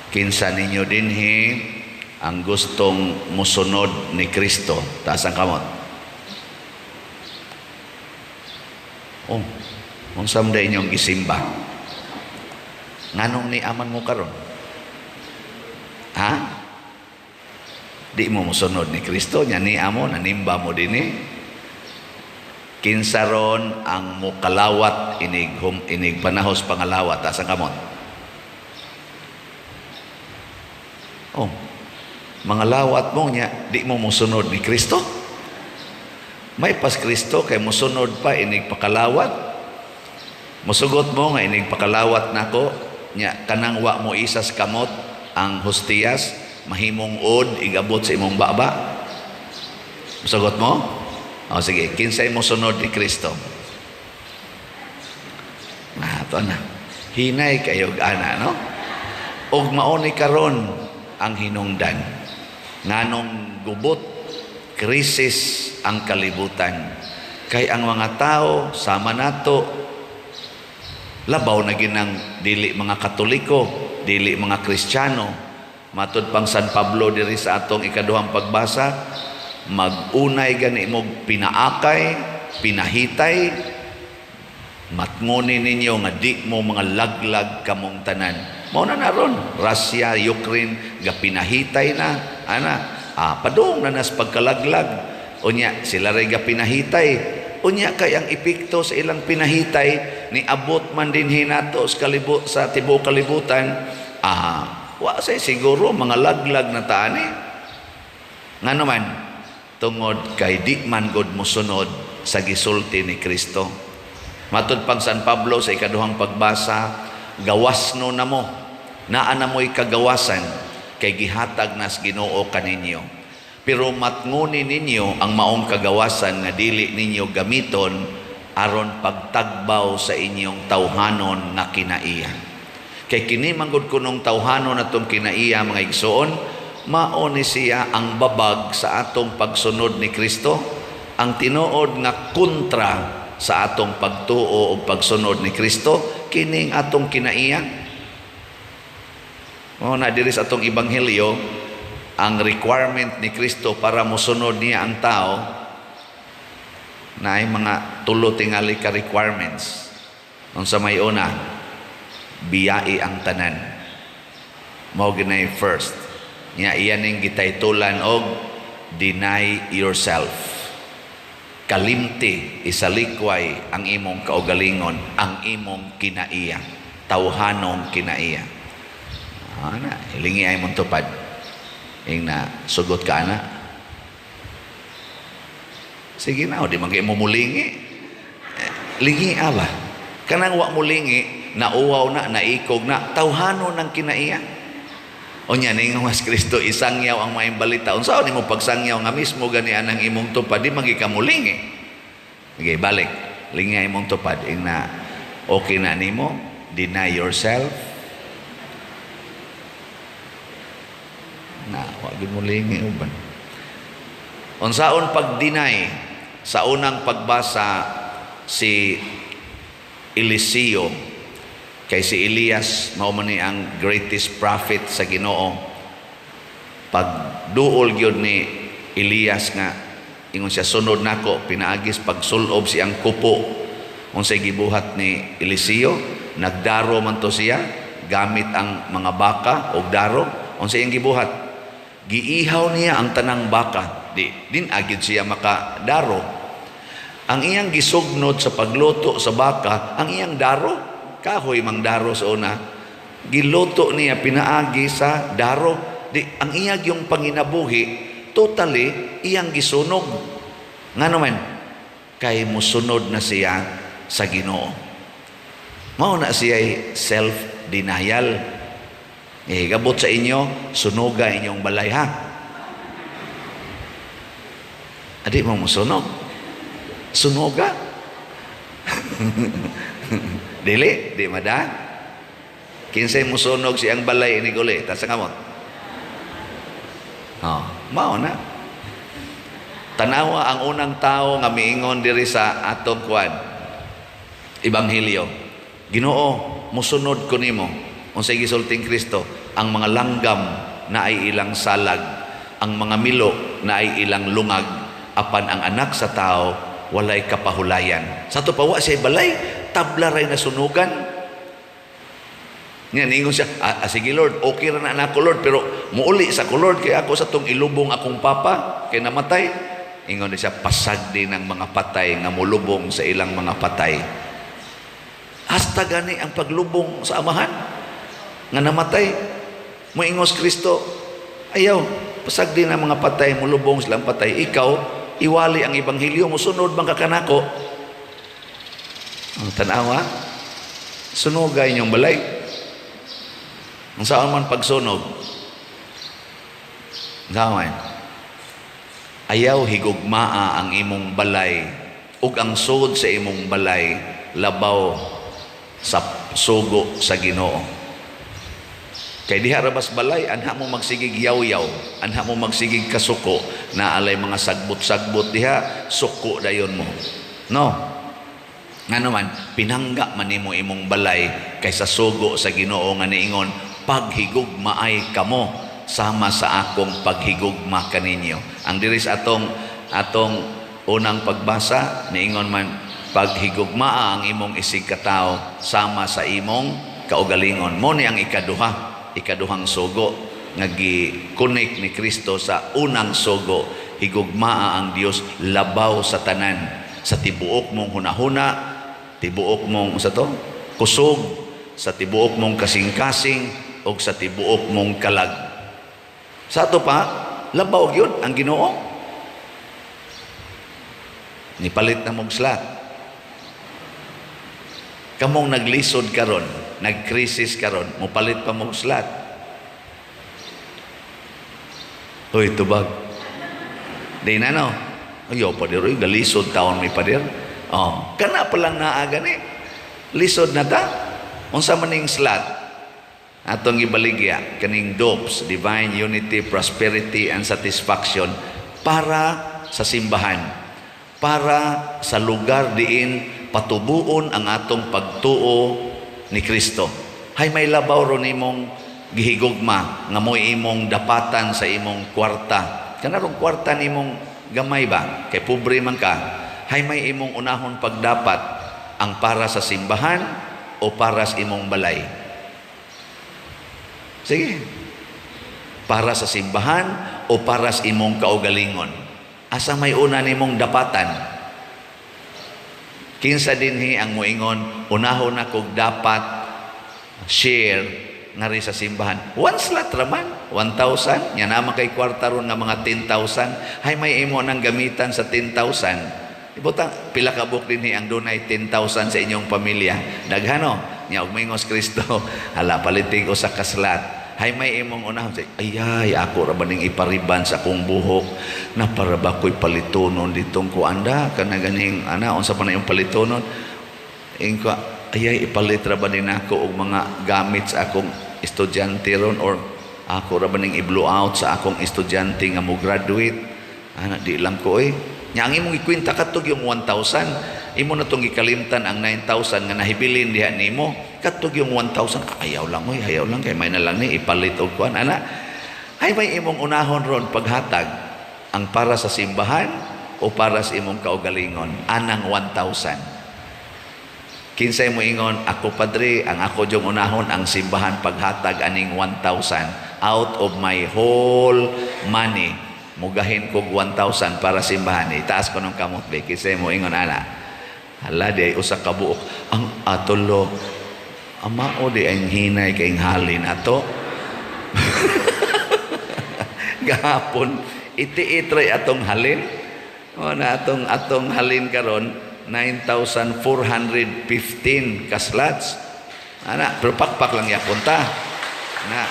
Kinsa ninyo dinhi ang gustong musunod ni Kristo? Taas ang kamot. Oh, unsa man inyong gisimba? Nganong ni aman mo karon? Ha? Di mo musunod ni Kristo, nya ni amo nanimba mo dinhi. Kinsa ron ang mukalawat inig panahos pangalawat? Taas ang kamot. Oh, mga lawat mo niya, di mo musunod ni Kristo. May pas Kristo kay musunod pa inig pakalawat. Musugot mo nga inig pakalawat nako nya kanang wa mo isas kamot ang hostiyas mahimong od igabot sa imong baba. Musugot mo? O sige, kinsay mo sunod ni Kristo? Ito na. Hinay kayo ana, no? Og mauni karon ang hinungdan. Nganong gubot, krisis ang kalibutan. Kay ang mga tao, sama nato, labaw na ginang dili mga Katoliko, dili mga Kristiyano. Matud pang San Pablo diri sa atong ikaduhang pagbasa, mag-unay gani mo pinaakay, pinahitay, matnguni ninyo nga di mo mga laglag kamong tanan. Mao na naron, Russia, Ukraine, gapinahitay na, padung na nas pagkalaglag. Unya, sila rin gapinahitay. Unya, kay ang epekto sa ilang pinahitay, ni abot man din hinato sa tibuok kalibutan, wa say siguro mga laglag na taani. Nga naman, tungod kay di man gud mosunod sa gisulti ni Kristo. Matud pang San Pablo sa ikaduhang pagbasa, gawasno na mo, naa na mo'y kagawasan, kay gihatag nas Ginoo kaninyo. Pero matnguni ninyo ang maong kagawasan nga dili ninyo gamiton aron pagtagbaw sa inyong tawhanon nga kinaiya. Kay kini manggod kunong tawhanon atong kinaiya mga igsoon, mao ni siya ang babag sa atong pagsunod ni Kristo, ang tinuod nga kontra sa atong pagtuo o pagsunod ni Kristo, kining atong kinaiya. Na diri sa atong ebanghelyo, ang requirement ni Kristo para mosunod niya ang tao na ay mga tulo tingali ka requirements. Unsa may una, biyai ang tanan. Mao ginay first. Nya iyaning gitaytulan og deny yourself. Kalimti, isalikway ang imong kaugalingon, ang imong kinaiya, tawhanong kinaiya. Hilingi ay mong tupad. Yung na, sugot ka na. Sige na, di man kayo mumulingi. Lingi ba? Kanang wa mulingi, nauwaw na, naikog na, tawhanon ng kinaiya. O niya, ning mas Kristo, isangyaw ang maing balita. Unsa ni mo pagsangyaw nga mismo ganian ang imong tupad, di magikamulingi. Okay, balik. Lingi imong tupad. Ing na, okay na nimo, deny yourself. Na, wag mo lingi uban. Unsaon pag-deny sa unang pagbasa si Eliseo, kay si Elias mao man ni ang greatest prophet sa Ginoo. Pagduol gyud ni Elias nga ingon siya, sunod nako, pinaagis pagsulob siyang kupo. Unsay gibuhat ni Eliseo, nagdaro man to siya gamit ang mga baka og daro. Unsay iyang gibuhat? Giihaw niya ang tanang baka, din agid siya makadaro. Ang iyang gisugnod sa pagluto sa baka, ang iyang daro, kahoy mang daro sa una, giluto niya pinaagi sa daro. Ang iyang yung panginabuhi, totally iyang gisunog. Nga naman, kay musunod na siya sa Ginoo. Mao na siya self-denial. Gabot sa inyo, sunuga inyong balay, ha? Adi mo musunog. Sunuga. Dili, di mada. Kinsay musunog siyang balay ini guli, tasa kamot. Mao na. Tanawa ang unang tao nga miingon diri sa atong kuan ebanghelyo. Ginoo, musunod ko nimo. Unsay gisulting Kristo, ang mga langgam na ay ilang salag, ang mga milo na ay ilang lungag, apan ang anak sa tao walay kapahulayan. Sa to pawa siya balay, tabla ray nasunugan. Nga ningon siya, sige Lord, okay ra na ako Lord, pero muuli sa ko Lord, kaya ako sa tong ilubong akong papa, kay namatay. Ingon siya, pasag din ng mga patay, nga mulubong sa ilang mga patay. Hasta gani ang paglubong sa amahan, nga namatay. Moingos Kristo, ayaw, pasag din ng mga patay, mulubong silang patay. Ikaw, iwali ang ebanghelyo, musunod bang kakanako? Ang tanawa, sunugay niyong balay. Ang saan man pagsunog, gawin, ayaw higugmaa ang imong balay ug ang sud sa imong balay labaw sa sugo sa Ginoo. Kay diha rabas balay, anha mo magsigig yaw-yaw, anha mo magsigig kasuko, na alay mga sagbot-sagbot diha, suko dayon mo. No? Nga naman, pinangga man nimo imong balay kaysa sugo sa Ginoo nga niingon, paghigugmaay kamo sama sa akong paghigugma kaninyo. Ang diri sa atong unang pagbasa, niingon man, paghigugmaa ang imong isig katao sama sa imong kaugalingon. Mo ni ang ikaduhang sugo nga gi-connect ni Kristo sa unang sugo. Higugmaa ang Dios labaw sa tanan, sa tibuok mong hunahuna, tibuok mong kusog, sa tibuok mong kasing-kasing, o sa tibuok mong kalag. Sa ato pa, labaw yun ang Ginoo. Nipalit na mong slat. Kamong naglisod karon, nagkrisis karon, mupalit pa mong slat. Uy, tubag. Di na no? Ayaw pa dir, galisod taon may padir. Oh, kana pa lang naaga ni. Lisod na ta. Unsa maning slat? Atong ibaligya kaning DOPS, Divine Unity, Prosperity and Satisfaction, para sa simbahan, para sa lugar diin patubuon ang atong pagtuo ni Kristo. Hay may labaw ron imong gihigugma nga mo'y imong dapatan sa imong kwarta. Kanarong kwarta nimong gamay ba? Kay pobre man ka. Hay may imong unahon pagdapat, ang para sa simbahan o para sa imong balay. Sige. Para sa simbahan o para sa imong kaugalingon. Asa may una nimong dapatan? Kinsa dinhi ang moingon, unahon na kog dapat share nga rin sa simbahan. One slot raman, 1,000. Yan naman kay kwarta ron nga mga 10,000. Hay may imo nang gamitan sa 10,000. Ibutang, pila ka buk dinhi ang dunay 10,000 sa inyong pamilya. Daghano? Nya og mingos Kristo, hala palitig usa ka slot. Hay may imong unahon say, ayay, ako ra baning ipariban sa akong buhok na para ba ko'y palitonon ditong kuanda kana ganing unsa pa na yung palitonon ingko ayay ipalit ra ba din ako og mga gamit sa akong estudyante ron, or ako ra baning i-blow out sa akong estudyante nga mo graduate di lang ko nya ang imong ikwenta katog yung 1,000, imo na tong ikalimtan ang 9,000 nga nahibilin diha nimo, katog yung 1,000, ayaw lang kay may na lang ni ipalit og kuan ana. Hay may imong unahon ron paghatag, ang para sa simbahan o para sa imong kaugalingon, anang 1,000. Kinsay mo ingon, ako padre, ang ako jong unahon ang simbahan paghatag aning 1,000 out of my whole money. Mugahin kog 1,000 para simbahan. Itaas ko ng kamot be. Kinsay mo ingon ana. Hala di ay usa ka buok. Ang atolo amao di ang hinay kay halin ato. Gahapon iti-itry atong halin. O na atong halin karon 9,415 kaslats. Ana, pero pakpak lang yapon ta. Na.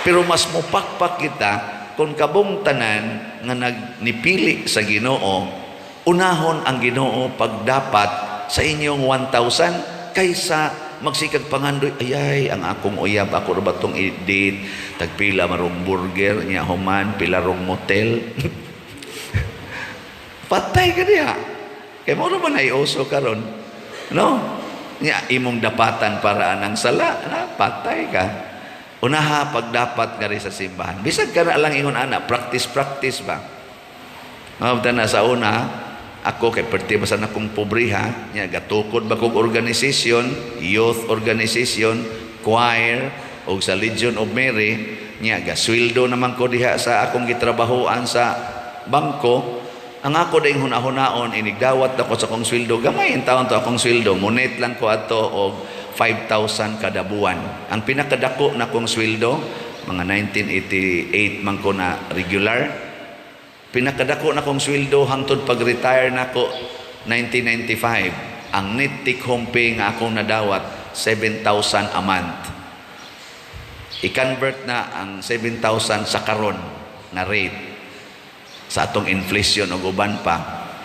Pero mas mo pakpak kita kung kabong tanan nga nagnipili sa Ginoo, unahon ang Ginoo pagdapat sa inyong 1,000 kaysa magsikag pangandoy, ayay, ang akong uyab, ako ra batong i-date, tagpila marong burger, niya human, pila rong motel. Patay ka diha. Kaya mo naman ay uso karon, no? Niya, imong dapatan para anang sala, na, patay ka. Unaha pag dapat gari sa simbahan. Bisag ka na lang ingon ana, practice ba? Mabta na sa una, ako kay pertibasan akong pobriha, nya gatukod ba kog organisasyon, youth organization, choir, o sa Legion of Mary, nya gasweldo naman ko diha sa akong gitrabahoan sa bangko. Ang ako ding hunahunaon inigdawat ako sa akong sweldo, gamay in taon to akong sweldo, munit lang ko ato og 5,000 kada buwan. Ang pinakadako na kong sweldo, mga 1988 man ko na regular. Pinakadako na kong sweldo hangtod pag-retire na ko 1995. Ang net take home pay nga akong nadawat 7,000 a month. I-convert na ang 7,000 sa karon na rate sa atong inflation o uban pa.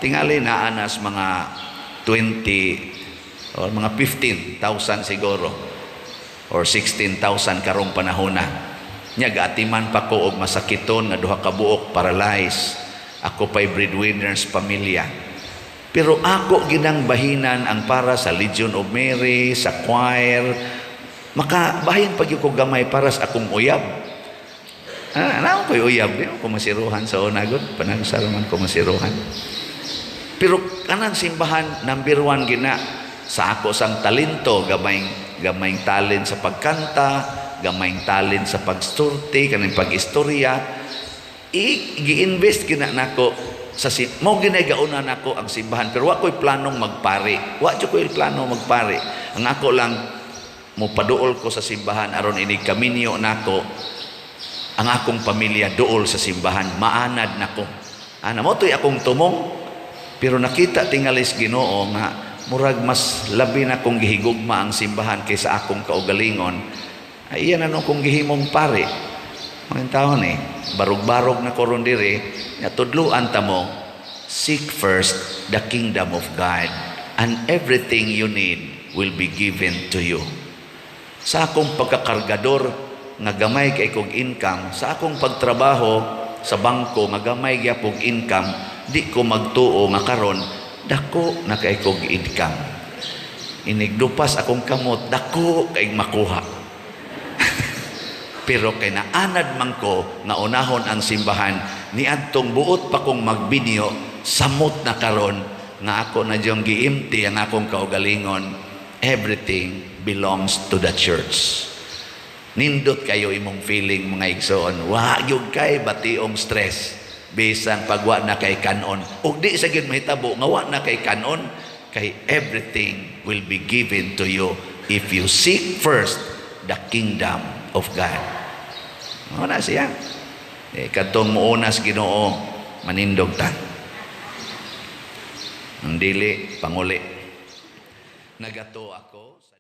Tingali na anas mga 20 o mga 15,000 siguro or 16,000 karong panahon na. Nya gaatiman pa ko og masakiton nga duha ka buok paralyzed. Ako pa'y breadwinners pamilya. Pero ako ginang bahinan ang para sa Legion of Mary, sa choir. Makabahin pag ko gamay para sa akong uyab. Ano ko'y uyab? Di ko masiruhan sa unagod. Panagsaraman ko masiruhan. Pero kanang simbahan, number 1 gina, sa ako sang talento, gamayng talent sa pagkanta, gamayng talent sa pagsturti, kanang pag-istorya, gi-invest gina nako sa mo ginagauna nako ang simbahan, pero wa ko'y planong magpari. Wa ko'y planong magpari. Ang ako lang mo paduol ko sa simbahan aron ini kaminyo nako ang akong pamilya duol sa simbahan, maanad nako. Ana mo to'y akong tumong, pero nakita tingalis Ginoo nga murag mas labi na kong gihigugma ang simbahan kaysa akong kaugalingon. Ay iyan ano kong gihimong pare. Mga taon barog-barog na koron diri, nga tudluan ta mo, seek first the kingdom of God and everything you need will be given to you. Sa akong pagkakargador nga gamay kay kog income, sa akong pagtrabaho sa bangko nga gamay gyapong income, di ko magtuo nga karon dako na kay kog income. Inigdupas akong kamot, dako kay makuha. Pero kay naanad man ko nga unahon ang simbahan, niadtong buot pa kong magbinyo, samot na karon nga ako na diyong giimti ang akong kaugalingon. Everything belongs to the church. Nindot kayo imong feeling mga igsoon, wa gyud kay bationg stress. Bisan pagwa na kay kanon, ug di sa gyud mahitabo nga wa na kay kanon, kay everything will be given to you if you seek first the kingdom of God. Ano siya? Katong muunas Ginoo, manindog ta. Ang dili panguli. Nagato ako sa